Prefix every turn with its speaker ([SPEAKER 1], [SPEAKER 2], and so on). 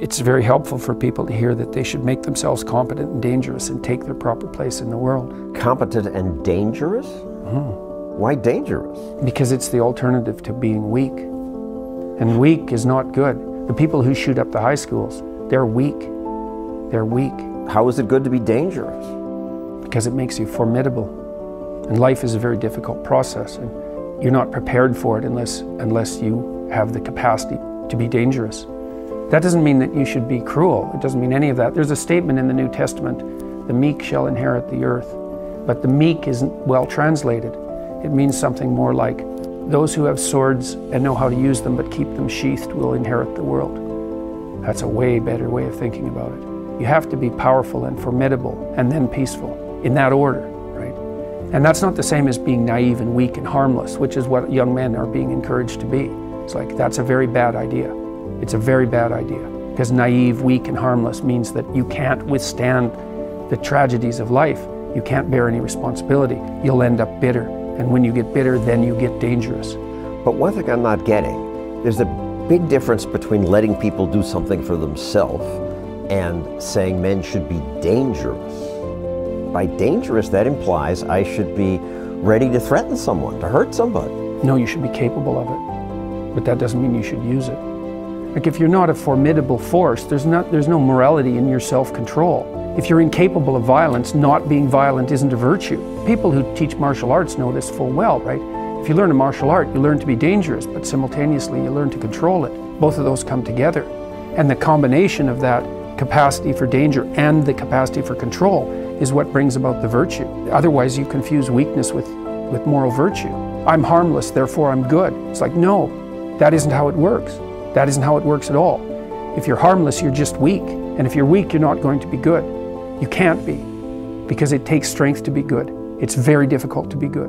[SPEAKER 1] It's very helpful for people to hear that they should make themselves competent and dangerous and take their proper place in the world.
[SPEAKER 2] Competent and dangerous? Why dangerous?
[SPEAKER 1] Because it's the alternative to being weak. And weak is not good. The people who shoot up the high schools, they're weak. They're weak.
[SPEAKER 2] How is it good to be dangerous?
[SPEAKER 1] Because it makes you formidable. And life is a very difficult process, and you're not prepared for it unless you have the capacity to be dangerous. That doesn't mean that you should be cruel. It doesn't mean any of that. There's a statement in the New Testament, the meek shall inherit the earth. But the meek isn't well translated. It means something more like, those who have swords and know how to use them but keep them sheathed will inherit the world. That's a way better way of thinking about it. You have to be powerful and formidable and then peaceful, in that order, right? And that's not the same as being naive and weak and harmless, which is what young men are being encouraged to be. It's like, that's a very bad idea. It's a very bad idea, because naive, weak, and harmless means that you can't withstand the tragedies of life. You can't bear any responsibility. You'll end up bitter. And when you get bitter, then you get dangerous.
[SPEAKER 2] But one thing I'm not getting, there's a big difference between letting people do something for themselves and saying men should be dangerous. By dangerous, that implies I should be ready to threaten someone, to hurt somebody.
[SPEAKER 1] No, you should be capable of it, but that doesn't mean you should use it. Like, if you're not a formidable force, there's no morality in your self-control. If you're incapable of violence, not being violent isn't a virtue. People who teach martial arts know this full well, right? If you learn a martial art, you learn to be dangerous, but simultaneously you learn to control it. Both of those come together. And the combination of that capacity for danger and the capacity for control is what brings about the virtue. Otherwise, you confuse weakness with moral virtue. I'm harmless, therefore I'm good. It's like, no, that isn't how it works. That isn't how it works at all. If you're harmless, you're just weak. And if you're weak, you're not going to be good. You can't be, because it takes strength to be good. It's very difficult to be good.